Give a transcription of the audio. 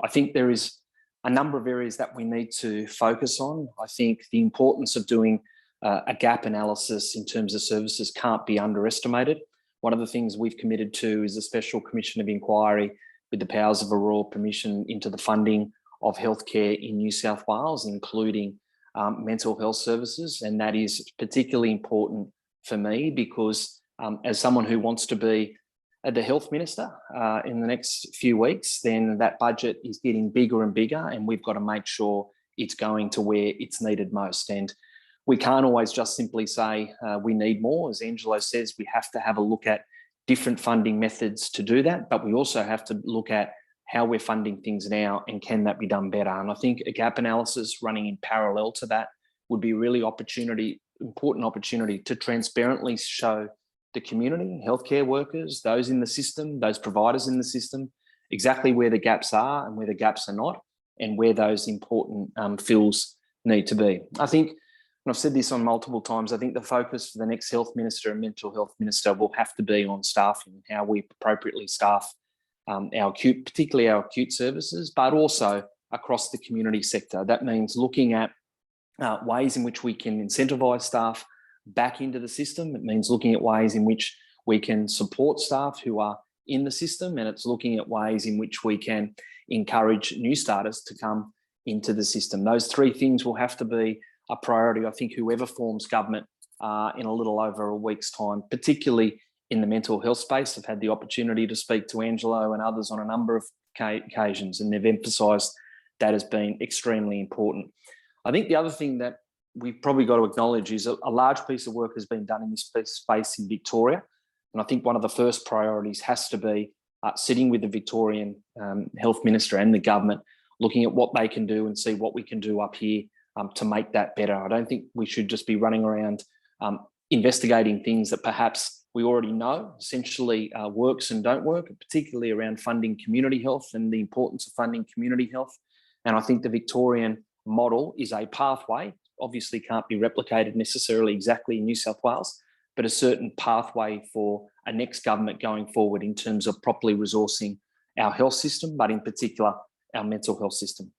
I think there is a number of areas that we need to focus on. I think the importance of doing a gap analysis in terms of services can't be underestimated. One of the things we've committed to is a special commission of inquiry with the powers of a royal permission into the funding of healthcare in New South Wales, including mental health services. And that is particularly important for me because as someone who wants to be the health minister in the next few weeks, then that budget is getting bigger and bigger, and we've got to make sure it's going to where it's needed most. And we can't always just simply say we need more. As Angelo says, we have to have a look at different funding methods to do that, but we also have to look at how we're funding things now and can that be done better. And I think a gap analysis running in parallel to that would be a really important opportunity to transparently show the community, healthcare workers, those in the system, those providers in the system, exactly where the gaps are and where the gaps are not, and where those important fills need to be. I think, and I've said this on multiple times, I think the focus for the next health minister and mental health minister will have to be on staffing and how we appropriately staff particularly our acute services, but also across the community sector. That means looking at ways in which we can incentivise staff back into the system. It means looking at ways in which we can support staff who are in the system, and it's looking at ways in which we can encourage new starters to come into the system. Those three things will have to be a priority, I think, whoever forms government in a little over a week's time, particularly in the mental health space. I've had the opportunity to speak to Angelo and others on a number of occasions, and they've emphasised that as being extremely important. I think the other thing that we've probably got to acknowledge is a large piece of work has been done in this space in Victoria. And I think one of the first priorities has to be sitting with the Victorian Health Minister and the government, looking at what they can do and see what we can do up here to make that better. I don't think we should just be running around investigating things that perhaps we already know essentially works and don't work, particularly around funding community health and the importance of funding community health. And I think the Victorian model is a pathway, obviously can't be replicated necessarily exactly in New South Wales, but a certain pathway for a next government going forward in terms of properly resourcing our health system, but in particular, our mental health system.